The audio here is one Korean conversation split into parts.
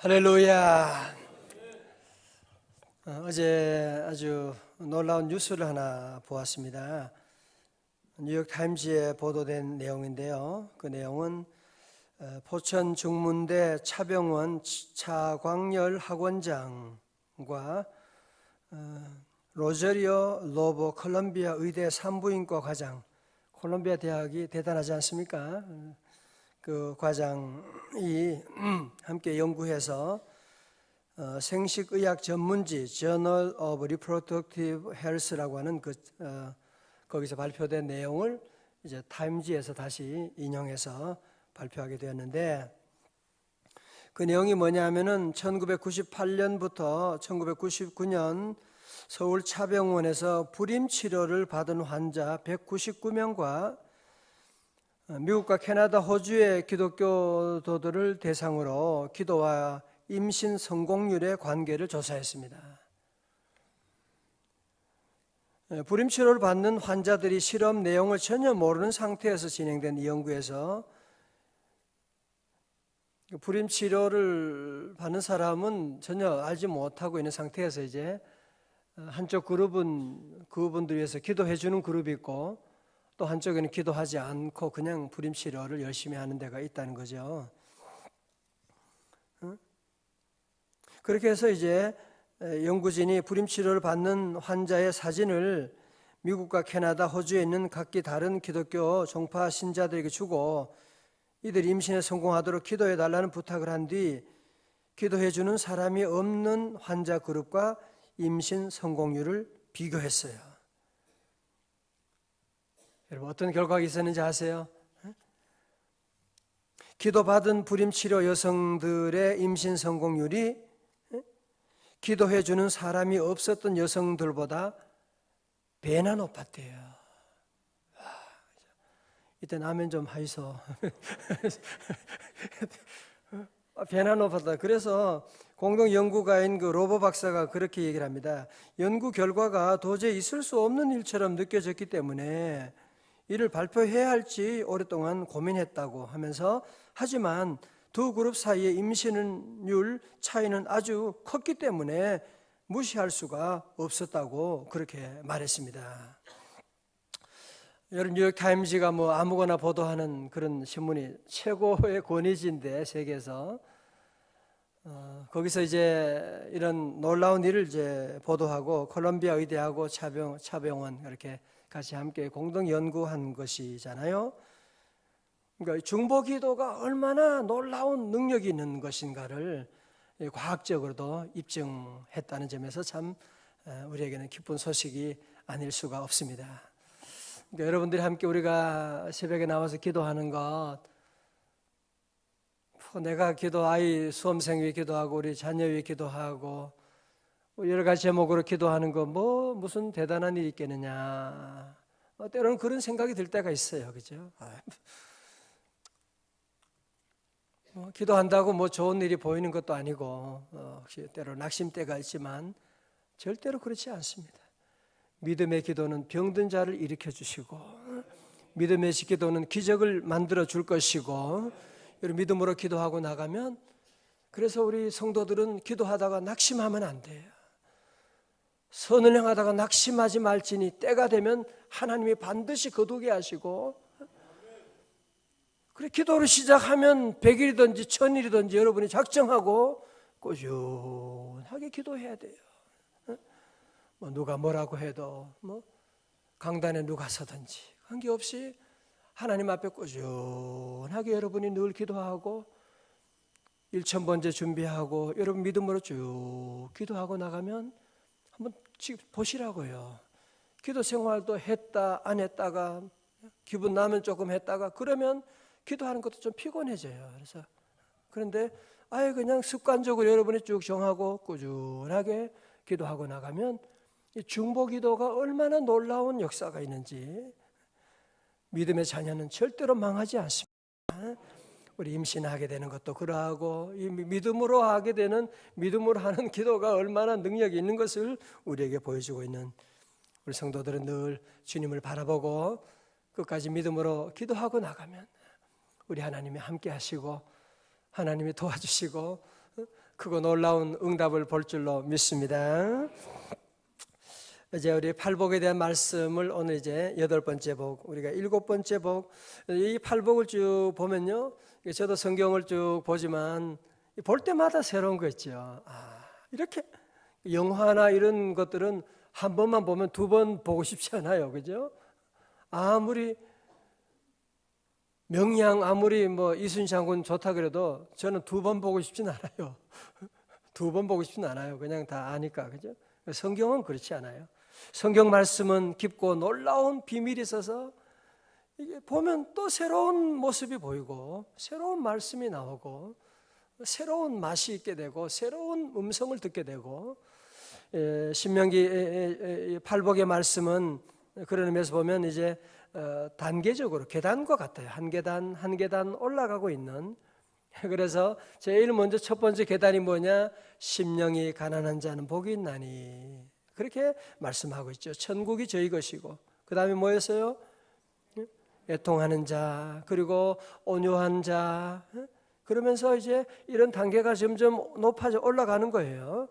할렐루야. 어제 아주 놀라운 뉴스를 하나 보았습니다. 뉴욕타임즈에 보도된 내용인데요. 그 내용은 포천 중문대 차병원 차광열 학원장과 로저리오 로보 콜롬비아 의대 산부인과 과장, 콜롬비아 대학이 대단하지 않습니까? 그 과장이 함께 연구해서 생식의학 전문지 Journal of Reproductive Health라고 하는 거기서 발표된 내용을 이제 타임지에서 다시 인용해서 발표하게 되었는데, 그 내용이 뭐냐면은 1998년부터 1999년 서울 차병원에서 불임 치료를 받은 환자 199명과 미국과 캐나다, 호주의 기독교도들을 대상으로 기도와 임신 성공률의 관계를 조사했습니다. 불임 치료를 받는 환자들이 실험 내용을 전혀 모르는 상태에서 진행된 이 연구에서 불임 치료를 받는 사람은 전혀 알지 못하고 있는 상태에서 이제 한쪽 그룹은 그분들 위해서 기도해 주는 그룹이 있고, 또 한쪽에는 기도하지 않고 그냥 불임 치료를 열심히 하는 데가 있다는 거죠. 그렇게 해서 이제 연구진이 불임 치료를 받는 환자의 사진을 미국과 캐나다, 호주에 있는 각기 다른 기독교 종파 신자들에게 주고 이들이 임신에 성공하도록 기도해 달라는 부탁을 한 뒤 기도해 주는 사람이 없는 환자 그룹과 임신 성공률을 비교했어요. 여러분, 어떤 결과가 있었는지 아세요? 기도받은 불임치료 여성들의 임신 성공률이 기도해 주는 사람이 없었던 여성들보다 배나 높았대요. 이때 아멘 좀 하이소. 배나 높았다. 그래서 공동 연구가인 그 로버 박사가 그렇게 얘기를 합니다. 연구 결과가 도저히 있을 수 없는 일처럼 느껴졌기 때문에 이를 발표해야 할지 오랫동안 고민했다고 하면서, 하지만 두 그룹 사이의 임신율 차이는 아주 컸기 때문에 무시할 수가 없었다고 그렇게 말했습니다. 여러분, 뉴욕타임즈가 뭐 아무거나 보도하는 그런 신문이 최고의 권위지인데, 세계에서 거기서 이제 이런 놀라운 일을 이제 보도하고 콜롬비아 의대하고 차병원 이렇게 같이 함께 공동 연구한 것이잖아요. 그러니까 중보기도가 얼마나 놀라운 능력이 있는 것인가를 과학적으로도 입증했다는 점에서 참 우리에게는 기쁜 소식이 아닐 수가 없습니다. 그러니까 여러분들이 함께 우리가 새벽에 나와서 기도하는 것, 내가 아이 수험생 위해 기도하고 우리 자녀 위해 기도하고 여러 가지 제목으로 기도하는 거 뭐 무슨 대단한 일이 있겠느냐, 때로는 그런 생각이 들 때가 있어요. 그죠? 기도한다고 뭐 좋은 일이 보이는 것도 아니고 혹시 때로 낙심때가 있지만 절대로 그렇지 않습니다. 믿음의 기도는 병든 자를 일으켜 주시고, 믿음의 기도는 기적을 만들어 줄 것이고, 여러분, 믿음으로 기도하고 나가면, 그래서 우리 성도들은 기도하다가 낙심하면 안 돼요. 선을 행하다가 낙심하지 말지니 때가 되면 하나님이 반드시 거두게 하시고, 그래 기도를 시작하면 100일이든지 1000일이든지 여러분이 작정하고 꾸준하게 기도해야 돼요. 뭐 누가 뭐라고 해도, 뭐 강단에 누가 서든지 관계없이 하나님 앞에 꾸준하게 여러분이 늘 기도하고 1000번째 준비하고 여러분 믿음으로 쭉 기도하고 나가면 한번 보시라고요. 기도 생활도 했다 안 했다가 기분 나면 조금 했다가 그러면 기도하는 것도 좀 피곤해져요. 그런데 아예 그냥 습관적으로 여러분이 쭉 정하고 꾸준하게 기도하고 나가면 이 중보 기도가 얼마나 놀라운 역사가 있는지, 믿음의 자녀는 절대로 망하지 않습니다. 우리 임신하게 되는 것도 그러하고 이 믿음으로 하게 되는, 믿음으로 하는 기도가 얼마나 능력이 있는 것을 우리에게 보여주고 있는, 우리 성도들은 늘 주님을 바라보고 끝까지 믿음으로 기도하고 나가면 우리 하나님이 함께 하시고 하나님이 도와주시고 크고 놀라운 응답을 볼 줄로 믿습니다. 이제 우리 팔복에 대한 말씀을 오늘 이제 8번째 복, 우리가 7번째 복, 이 팔복을 쭉 보면요, 저도 성경을 쭉 보지만 볼 때마다 새로운 거 있죠. 이렇게 영화나 이런 것들은 한 번만 보면 2번 보고 싶지 않아요, 그죠? 아무리 명량, 아무리 뭐 이순신 장군 좋다 그래도 저는 2번 보고 싶진 않아요. 2번 보고 싶진 않아요. 그냥 다 아니까, 그죠? 성경은 그렇지 않아요. 성경 말씀은 깊고 놀라운 비밀이 있어서 이게 보면 또 새로운 모습이 보이고 새로운 말씀이 나오고 새로운 맛이 있게 되고 새로운 음성을 듣게 되고, 신명기 팔복의 말씀은 그런 의미에서 보면 이제 단계적으로 계단과 같아요. 한 계단 한 계단 올라가고 있는. 그래서 제일 먼저 첫 번째 계단이 뭐냐? 심령이 가난한 자는 복이 있나니, 그렇게 말씀하고 있죠. 천국이 저희 것이고, 그 다음에 뭐였어요? 애통하는 자, 그리고 온유한 자. 그러면서 이제 이런 단계가 점점 높아져 올라가는 거예요.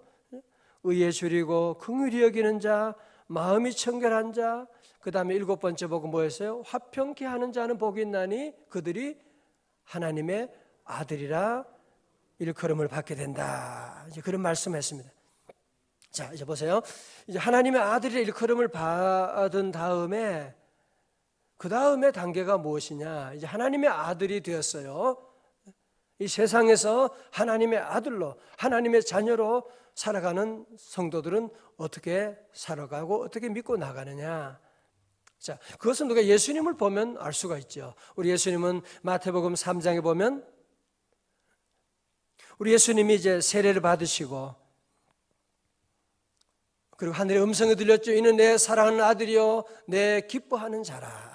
의에 줄이고 긍휼히 여기는 자, 마음이 청결한 자. 그 다음에 7번째 복은 뭐였어요? 화평케 하는 자는 복이 있나니 그들이 하나님의 아들이라 일컬음을 받게 된다. 이제 그런 말씀했습니다. 자, 이제 보세요. 이제 하나님의 아들의 일컬음을 받은 다음에 그 다음에 단계가 무엇이냐? 이제 하나님의 아들이 되었어요. 이 세상에서 하나님의 아들로, 하나님의 자녀로 살아가는 성도들은 어떻게 살아가고 어떻게 믿고 나가느냐? 자, 그것은 누가 예수님을 보면 알 수가 있죠. 우리 예수님은 마태복음 3장에 보면 우리 예수님이 이제 세례를 받으시고, 그리고 하늘의 음성이 들렸죠. 이는 내 사랑하는 아들이요 내 기뻐하는 자라.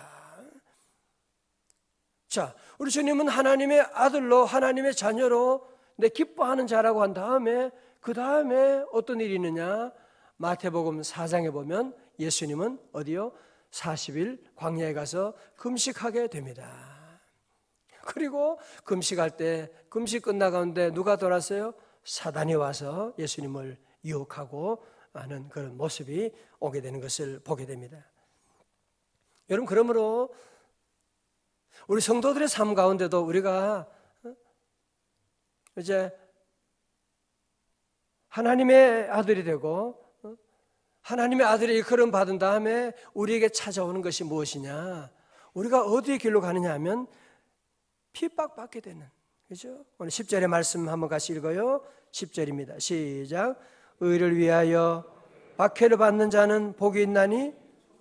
자, 우리 주님은 하나님의 아들로, 하나님의 자녀로 내 기뻐하는 자라고 한 다음에 그 다음에 어떤 일이 있느냐? 마태복음 4장에 보면 예수님은 어디요? 40일 광야에 가서 금식하게 됩니다. 그리고 금식할 때 금식 끝나가는데 누가 돌았어요? 사단이 와서 예수님을 유혹하고 하는 그런 모습이 오게 되는 것을 보게 됩니다. 여러분, 그러므로 우리 성도들의 삶 가운데도 우리가 이제 하나님의 아들이 되고 하나님의 아들의 일컬음 받은 다음에 우리에게 찾아오는 것이 무엇이냐? 우리가 어디에 길로 가느냐 하면 핍박받게 되는, 그죠? 오늘 10절의 말씀 한번 같이 읽어요. 10절입니다. 시작. 의를 위하여 박해를 받는 자는 복이 있나니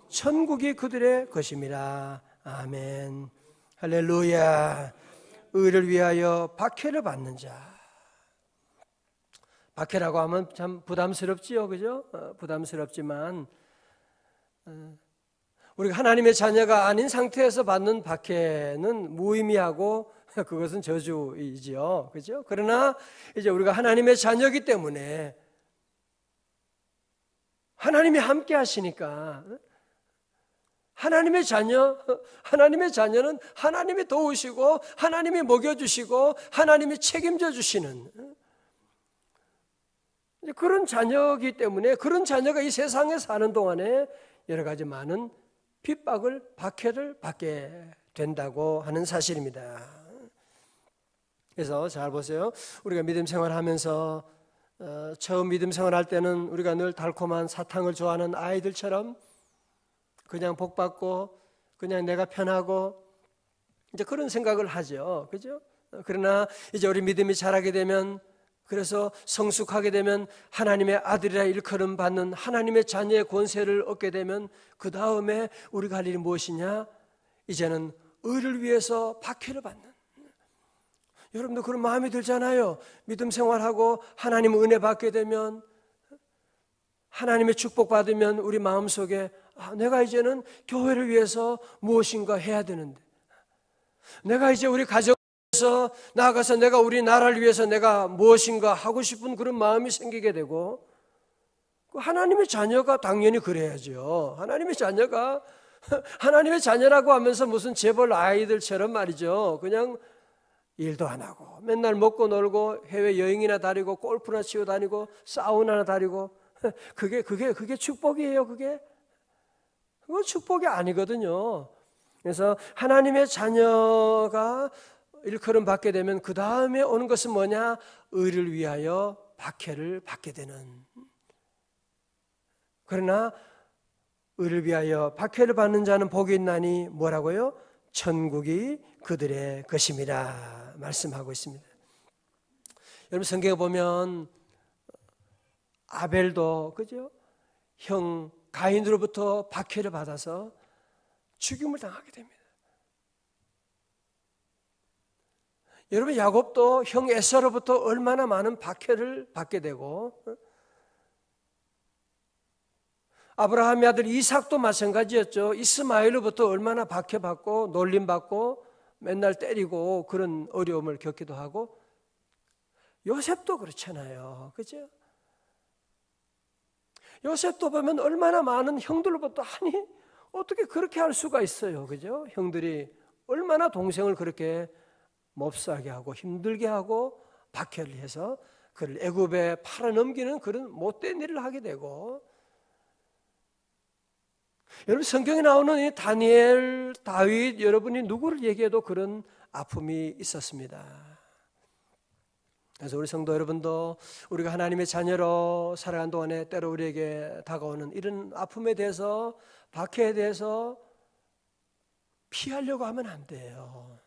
천국이 그들의 것임이라. 아멘. 할렐루야. 의를 위하여 박해를 받는 자. 박해라고 하면 참 부담스럽지요, 그죠? 부담스럽지만 우리가 하나님의 자녀가 아닌 상태에서 받는 박해는 무의미하고 그것은 저주이지요, 그죠? 그러나 이제 우리가 하나님의 자녀이기 때문에 하나님이 함께 하시니까, 하나님의 자녀는 하나님이 도우시고 하나님이 먹여주시고 하나님이 책임져 주시는 그런 자녀이기 때문에, 그런 자녀가 이 세상에 사는 동안에 여러 가지 많은 핍박을, 박해를 받게 된다고 하는 사실입니다. 그래서 잘 보세요. 우리가 믿음 생활하면서 처음 믿음 생활할 때는 우리가 늘 달콤한 사탕을 좋아하는 아이들처럼 그냥 복 받고 그냥 내가 편하고 이제 그런 생각을 하죠, 그죠? 그러나 이제 우리 믿음이 자라게 되면, 그래서 성숙하게 되면 하나님의 아들이라 일컬음 받는 하나님의 자녀의 권세를 얻게 되면 그 다음에 우리가 할 일이 무엇이냐? 이제는 의를 위해서 박해를 받는. 여러분도 그런 마음이 들잖아요. 믿음 생활하고 하나님 은혜 받게 되면, 하나님의 축복 받으면 우리 마음속에 내가 이제는 교회를 위해서 무엇인가 해야 되는데, 내가 이제 우리 가정 위해서 나아가서 내가 우리 나라를 위해서 내가 무엇인가 하고 싶은 그런 마음이 생기게 되고, 하나님의 자녀가 당연히 그래야죠. 하나님의 자녀가 하나님의 자녀라고 하면서 무슨 재벌 아이들처럼 말이죠, 그냥 일도 안 하고 맨날 먹고 놀고 해외 여행이나 다니고 골프나 치고 다니고 사우나나 다니고 그게 축복이에요. 그건 축복이 아니거든요. 그래서 하나님의 자녀가 일컬음 받게 되면 그 다음에 오는 것은 뭐냐? 의를 위하여 박해를 받게 되는. 그러나 의를 위하여 박해를 받는 자는 복이 있나니 뭐라고요? 천국이 그들의 것입니다. 말씀하고 있습니다. 여러분 성경에 보면 아벨도 그죠? 형 가인으로부터 박해를 받아서 죽임을 당하게 됩니다. 여러분 야곱도 형 에사로부터 얼마나 많은 박해를 받게 되고 아브라함의 아들 이삭도 마찬가지였죠. 이스마엘로부터 얼마나 박해받고 놀림받고 맨날 때리고 그런 어려움을 겪기도 하고 요셉도 그렇잖아요. 그죠? 요셉도 보면 얼마나 많은 형들로부터 아니 어떻게 그렇게 할 수가 있어요. 그죠? 형들이 얼마나 동생을 그렇게 몹싸게 하고 힘들게 하고 박해를 해서 그를 애굽에 팔아넘기는 그런 못된 일을 하게 되고 여러분 성경에 나오는 이 다니엘, 다윗 여러분이 누구를 얘기해도 그런 아픔이 있었습니다. 그래서 우리 성도 여러분도 우리가 하나님의 자녀로 살아가는 동안에 때로 우리에게 다가오는 이런 아픔에 대해서 박해에 대해서 피하려고 하면 안 돼요.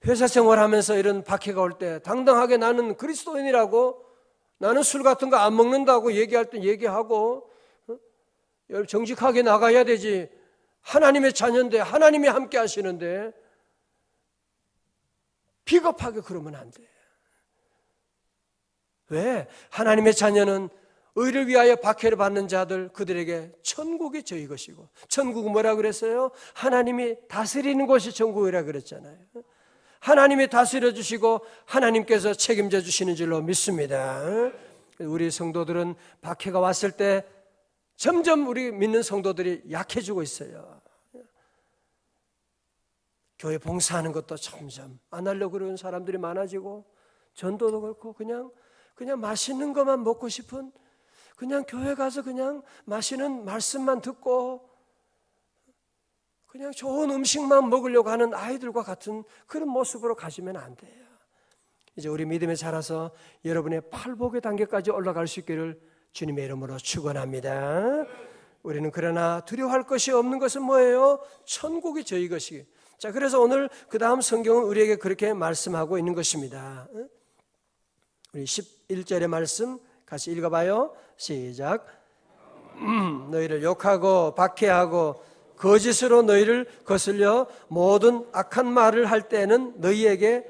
회사 생활하면서 이런 박해가 올 때 당당하게 나는 그리스도인이라고 나는 술 같은 거 안 먹는다고 얘기할 때 얘기하고 정직하게 나가야 되지. 하나님의 자녀인데 하나님이 함께 하시는데 비겁하게 그러면 안 돼. 왜? 하나님의 자녀는 의를 위하여 박해를 받는 자들 그들에게 천국이 저희 것이고 천국은 뭐라 그랬어요? 하나님이 다스리는 곳이 천국이라 그랬잖아요. 하나님이 다스려 주시고 하나님께서 책임져 주시는 줄로 믿습니다. 우리 성도들은 박해가 왔을 때 점점 우리 믿는 성도들이 약해지고 있어요. 교회 봉사하는 것도 점점 안 하려고 그러는 사람들이 많아지고 전도도 그렇고 그냥 맛있는 것만 먹고 싶은 그냥 교회 가서 그냥 맛있는 말씀만 듣고 그냥 좋은 음식만 먹으려고 하는 아이들과 같은 그런 모습으로 가시면 안 돼요. 이제 우리 믿음에 자라서 여러분의 팔복의 단계까지 올라갈 수 있기를 주님의 이름으로 축원합니다. 우리는 그러나 두려워할 것이 없는 것은 뭐예요? 천국이 저희 것이. 자, 그래서 오늘 그 다음 성경은 우리에게 그렇게 말씀하고 있는 것입니다. 우리 11절의 말씀 같이 읽어봐요. 시작. 너희를 욕하고 박해하고 거짓으로 너희를 거슬려 모든 악한 말을 할 때는 너희에게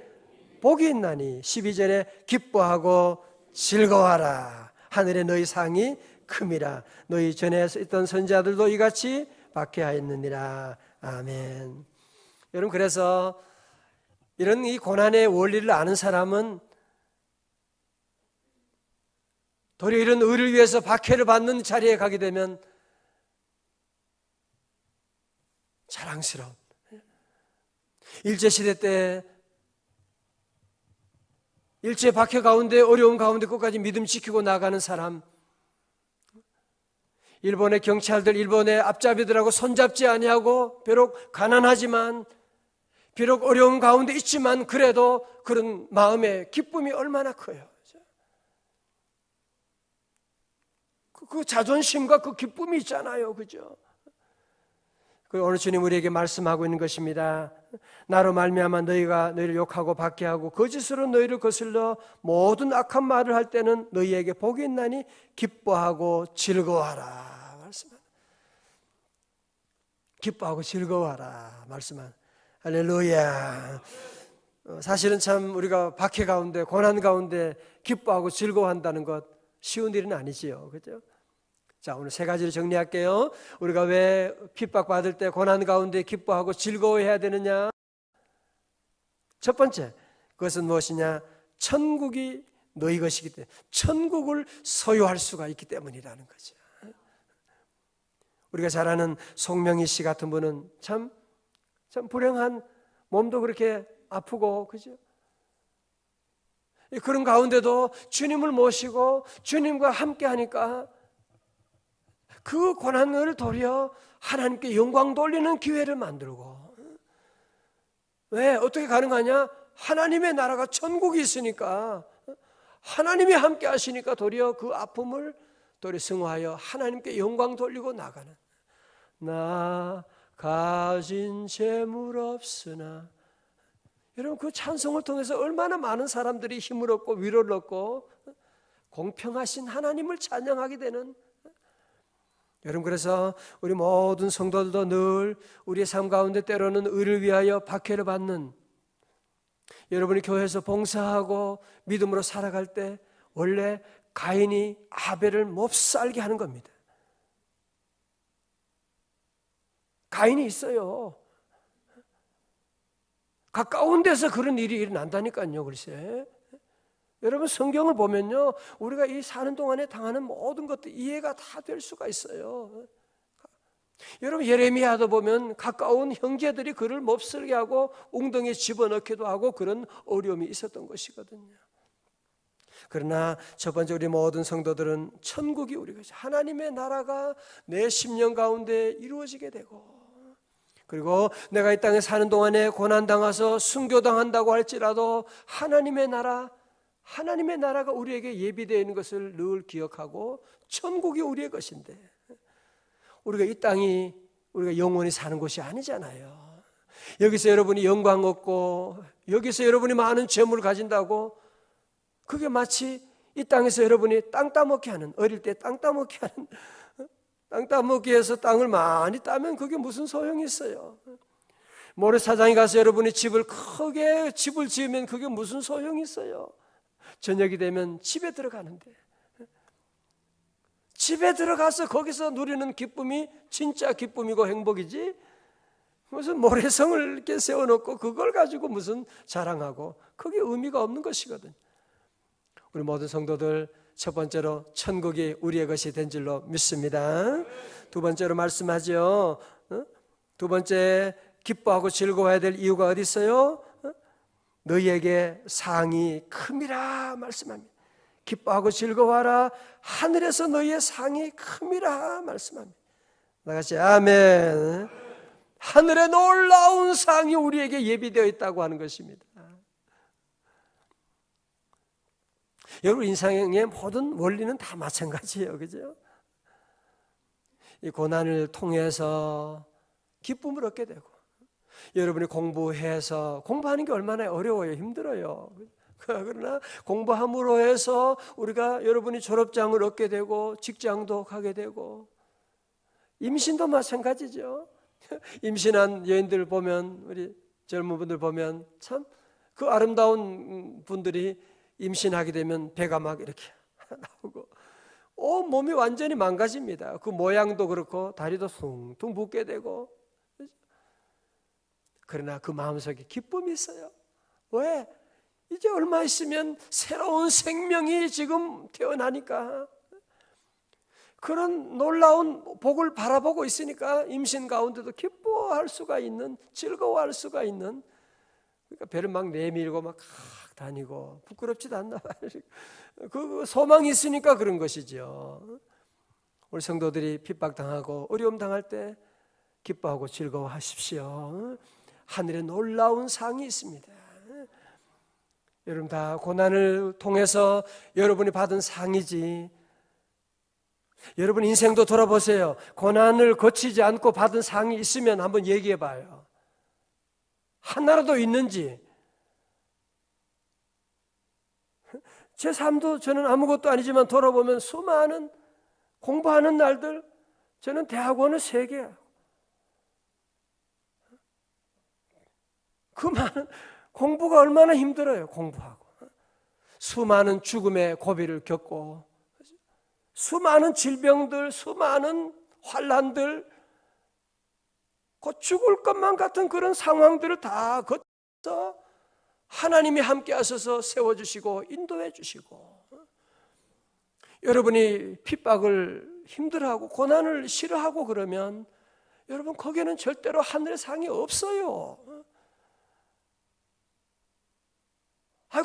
복이 있나니 12절에 기뻐하고 즐거워하라. 하늘에 너희 상이 큼이라. 너희 전에 있던 선지자들도 이같이 박해하였느니라. 아멘. 여러분 그래서 이런 이 고난의 원리를 아는 사람은 도리어 이런 의를 위해서 박해를 받는 자리에 가게 되면 자랑스러운 일제시대 때 일제 박해 가운데 어려움 가운데 끝까지 믿음 지키고 나가는 사람, 일본의 경찰들, 일본의 앞잡이들하고 손잡지 아니하고 비록 가난하지만 비록 어려움 가운데 있지만 그래도 그런 마음의 기쁨이 얼마나 커요. 그 자존심과 그 기쁨이 있잖아요. 그죠? 오늘 주님 우리에게 말씀하고 있는 것입니다. 나로 말미암아 너희가 너희를 욕하고 박해하고 거짓으로 너희를 거슬러 모든 악한 말을 할 때는 너희에게 복이 있나니 기뻐하고 즐거워하라. 말씀합니다. 기뻐하고 즐거워하라. 말씀합니다. 할렐루야. 사실은 참 우리가 박해 가운데 고난 가운데 기뻐하고 즐거워한다는 것 쉬운 일은 아니지요. 그렇죠? 자, 오늘 세 가지를 정리할게요. 우리가 왜 핍박받을 때 고난 가운데 기뻐하고 즐거워해야 되느냐? 첫 번째, 그것은 무엇이냐? 천국이 너희 것이기 때문에 천국을 소유할 수가 있기 때문이라는 거죠. 우리가 잘 아는 송명희 씨 같은 분은 참 불행한 몸도 그렇게 아프고, 그죠? 그런 가운데도 주님을 모시고 주님과 함께 하니까 그 고난을 도려 하나님께 영광 돌리는 기회를 만들고. 왜? 어떻게 가능하냐? 하나님의 나라가 천국이 있으니까, 하나님이 함께 하시니까 도리어 그 아픔을 도리어 승화하여 하나님께 영광 돌리고 나가는. 나 가진 재물 없으나. 여러분, 그 찬송을 통해서 얼마나 많은 사람들이 힘을 얻고 위로를 얻고 공평하신 하나님을 찬양하게 되는. 여러분, 그래서 우리 모든 성도들도 늘 우리의 삶 가운데 때로는 의를 위하여 박해를 받는, 여러분이 교회에서 봉사하고 믿음으로 살아갈 때 원래 가인이 아벨을 못 살게 하는 겁니다. 가인이 있어요. 가까운 데서 그런 일이 일어난다니까요. 글쎄, 여러분, 성경을 보면요, 우리가 이 사는 동안에 당하는 모든 것들 이해가 다 될 수가 있어요. 여러분, 예레미야도 보면 가까운 형제들이 그를 몹쓸게 하고 웅덩이에 집어넣기도 하고 그런 어려움이 있었던 것이거든요. 그러나 첫 번째, 우리 모든 성도들은 천국이 우리 것이, 하나님의 나라가 내 심령 가운데 이루어지게 되고, 그리고 내가 이 땅에 사는 동안에 고난당해서 순교당한다고 할지라도 하나님의 나라가 우리에게 예비되어 있는 것을 늘 기억하고 천국이 우리의 것인데, 우리가 이 땅이 우리가 영원히 사는 곳이 아니잖아요. 여기서 여러분이 영광 얻고 여기서 여러분이 많은 재물을 가진다고 그게 마치 이 땅에서 여러분이 땅 따먹기 하는, 어릴 때 땅 따먹기 하는, 땅 따먹기 해서 땅을 많이 따면 그게 무슨 소용이 있어요. 모래사장에 가서 여러분이 크게 집을 지으면 그게 무슨 소용이 있어요. 저녁이 되면 집에 들어가는데, 집에 들어가서 거기서 누리는 기쁨이 진짜 기쁨이고 행복이지, 무슨 모래성을 이렇게 세워놓고 그걸 가지고 무슨 자랑하고, 그게 의미가 없는 것이거든. 우리 모든 성도들, 첫 번째로 천국이 우리의 것이 된 줄로 믿습니다. 두 번째로 말씀하죠. 두 번째, 기뻐하고 즐거워해야 될 이유가 어디 있어요? 너희에게 상이 큼이라 말씀합니다. 기뻐하고 즐거워하라, 하늘에서 너희의 상이 큼이라 말씀합니다. 나같이 아멘. 하늘의 놀라운 상이 우리에게 예비되어 있다고 하는 것입니다. 여러분, 인생의 모든 원리는 다 마찬가지예요. 그죠? 이 고난을 통해서 기쁨을 얻게 되고, 여러분이 공부해서, 공부하는 게 얼마나 어려워요. 힘들어요. 그러나 공부함으로 해서 우리가 여러분이 졸업장을 얻게 되고 직장도 가게 되고, 임신도 마찬가지죠. 임신한 여인들 보면, 우리 젊은 분들 보면 참 그 아름다운 분들이 임신하게 되면 배가 막 이렇게 나오고 온 몸이 완전히 망가집니다. 그 모양도 그렇고 다리도 숭퉁 붓게 되고. 그러나 그 마음속에 기쁨이 있어요. 왜? 이제 얼마 있으면 새로운 생명이 지금 태어나니까, 그런 놀라운 복을 바라보고 있으니까 임신 가운데도 기뻐할 수가 있는, 즐거워할 수가 있는, 그러니까 배를 막 내밀고 막 다니고 부끄럽지도 않나 봐요. 그 소망이 있으니까 그런 것이죠. 우리 성도들이 핍박당하고 어려움 당할 때 기뻐하고 즐거워하십시오. 하늘에 놀라운 상이 있습니다. 여러분, 다 고난을 통해서 여러분이 받은 상이지. 여러분 인생도 돌아보세요. 고난을 거치지 않고 받은 상이 있으면 한번 얘기해 봐요. 하나라도 있는지. 제 삶도 저는 아무것도 아니지만 돌아보면 수많은 공부하는 날들, 저는 대학원을 3개, 그 많은 공부가 얼마나 힘들어요. 공부하고 수많은 죽음의 고비를 겪고, 수많은 질병들, 수많은 환난들, 곧 죽을 것만 같은 그런 상황들을 다 거쳐서 하나님이 함께 하셔서 세워주시고 인도해 주시고, 여러분이 핍박을 힘들어하고 고난을 싫어하고 그러면 여러분 거기에는 절대로 하늘의 상이 없어요.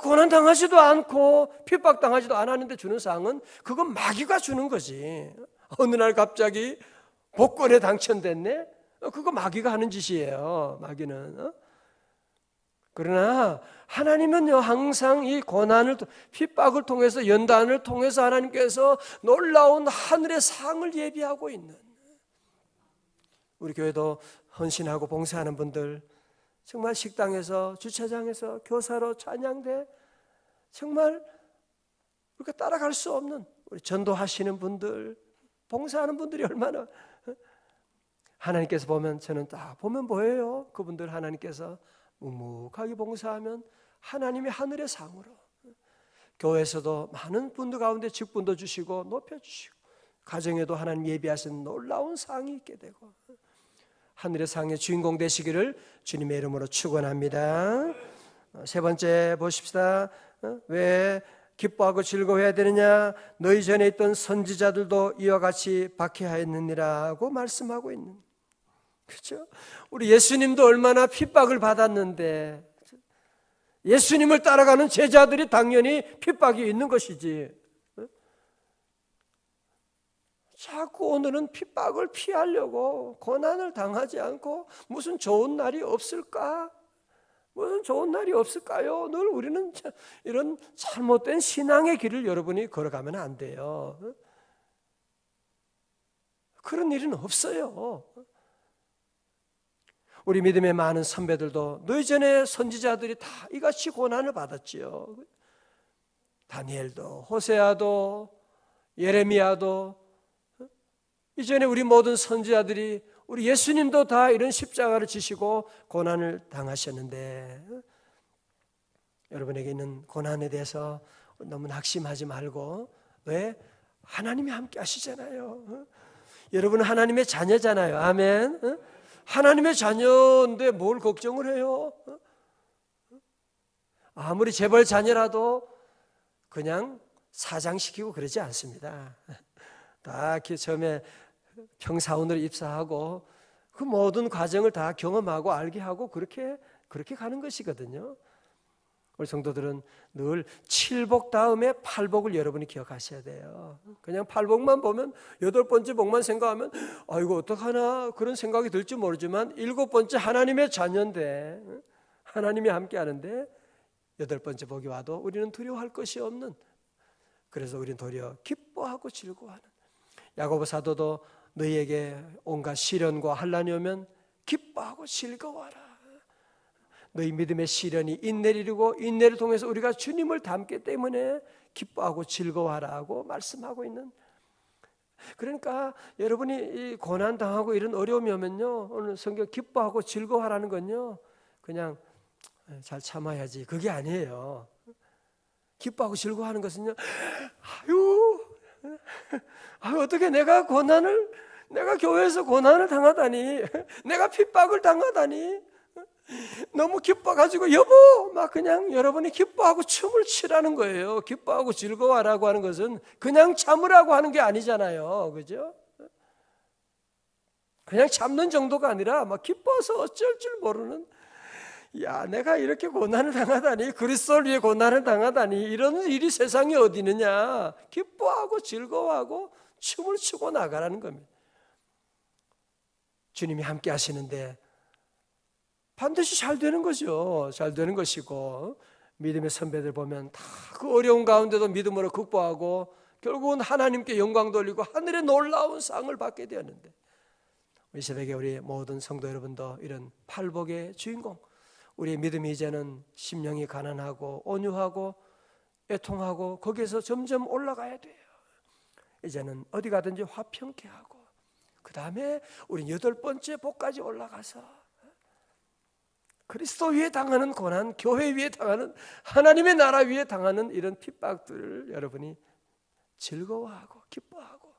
고난 당하지도 않고 핍박 당하지도 않았는데 주는 상은 그건 마귀가 주는 거지. 어느 날 갑자기 복권에 당첨됐네? 그거 마귀가 하는 짓이에요. 마귀는. 그러나 하나님은요, 항상 이 고난을, 핍박을 통해서, 연단을 통해서 하나님께서 놀라운 하늘의 상을 예비하고 있는, 우리 교회도 헌신하고 봉사하는 분들, 정말 식당에서, 주차장에서, 교사로, 찬양대, 정말 우리가 따라갈 수 없는, 우리 전도하시는 분들, 봉사하는 분들이 얼마나, 하나님께서 보면, 저는 딱 보면 보여요. 그분들 하나님께서 묵묵하게 봉사하면 하나님의 하늘의 상으로, 교회에서도 많은 분들 가운데 직분도 주시고 높여주시고, 가정에도 하나님 예비하신 놀라운 상이 있게 되고, 하늘의 상의 주인공 되시기를 주님의 이름으로 축원합니다. 세 번째 보십시다. 왜 기뻐하고 즐거워해야 되느냐? 너희 전에 있던 선지자들도 이와 같이 박해하였느니라고 말씀하고 있는, 그렇죠? 우리 예수님도 얼마나 핍박을 받았는데, 예수님을 따라가는 제자들이 당연히 핍박이 있는 것이지. 자꾸 오늘은 핍박을 피하려고 고난을 당하지 않고 무슨 좋은 날이 없을까? 무슨 좋은 날이 없을까요? 늘 우리는 이런 잘못된 신앙의 길을 여러분이 걸어가면 안 돼요. 그런 일은 없어요. 우리 믿음의 많은 선배들도 너희 전에 선지자들이 다 이같이 고난을 받았지요. 다니엘도, 호세아도, 예레미야도, 이전에 우리 모든 선지자들이, 우리 예수님도 다 이런 십자가를 지시고 고난을 당하셨는데, 여러분에게 있는 고난에 대해서 너무 낙심하지 말고, 왜? 하나님이 함께 하시잖아요. 여러분은 하나님의 자녀잖아요. 아멘. 하나님의 자녀인데 뭘 걱정을 해요? 아무리 재벌 자녀라도 그냥 사장시키고 그러지 않습니다. 다 처음에 평사원으로 입사하고 그 모든 과정을 다 경험하고 알게 하고 그렇게 가는 것이거든요. 우리 성도들은 늘 7복 다음에 8복을 여러분이 기억하셔야 돼요. 그냥 8복만 보면 8번째 복만 생각하면 아이고 어떡하나 그런 생각이 들지 모르지만 7번째 하나님의 자녀인데, 하나님이 함께 하는데 8번째 복이 와도 우리는 두려워할 것이 없는, 그래서 우리는 도리어 기뻐하고 즐거워하는, 야고보 사도도 너희에게 온갖 시련과 환난이 오면 기뻐하고 즐거워하라. 너희 믿음의 시련이 인내를 이루고 인내를 통해서 우리가 주님을 닮기 때문에 기뻐하고 즐거워하라고 말씀하고 있는, 그러니까 여러분이 이 고난당하고 이런 어려움이 오면요, 오늘 성경 기뻐하고 즐거워하라는 건요, 그냥 잘 참아야지 그게 아니에요. 기뻐하고 즐거워하는 것은요, 어떻게 내가 교회에서 고난을 당하다니, 내가 핍박을 당하다니, 너무 기뻐가지고 여보 막 그냥 여러분이 기뻐하고 춤을 추라는 거예요. 기뻐하고 즐거워하라고 하는 것은 그냥 참으라고 하는 게 아니잖아요. 그죠? 그냥 참는 정도가 아니라 막 기뻐서 어쩔 줄 모르는, 야 내가 이렇게 고난을 당하다니, 그리스도를 위해 고난을 당하다니, 이런 일이 세상에 어디 있느냐. 기뻐하고 즐거워하고 춤을 추고 나가라는 겁니다. 주님이 함께 하시는데 반드시 잘 되는 거죠. 잘 되는 것이고, 믿음의 선배들 보면 다 그 어려운 가운데도 믿음으로 극복하고 결국은 하나님께 영광 돌리고 하늘의 놀라운 상을 받게 되었는데, 이 새벽에 우리 모든 성도 여러분도 이런 팔복의 주인공, 우리의 믿음이 이제는 심령이 가난하고 온유하고 애통하고 거기에서 점점 올라가야 돼요. 이제는 어디 가든지 화평케 하고, 그 다음에 우린 8번째 복까지 올라가서 그리스도 위에 당하는 고난, 교회 위에 당하는, 하나님의 나라 위에 당하는 이런 핍박들을 여러분이 즐거워하고 기뻐하고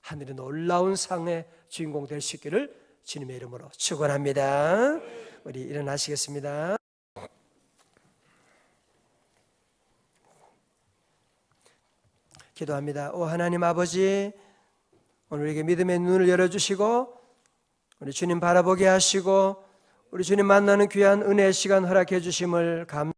하늘의 놀라운 상의 주인공 될 수 있기를 주님의 이름으로 축원합니다. 우리 일어나시겠습니다. 기도합니다. 오 하나님 아버지, 오늘 우리에게 믿음의 눈을 열어주시고 우리 주님 바라보게 하시고 우리 주님 만나는 귀한 은혜의 시간 허락해 주심을 감사합니다.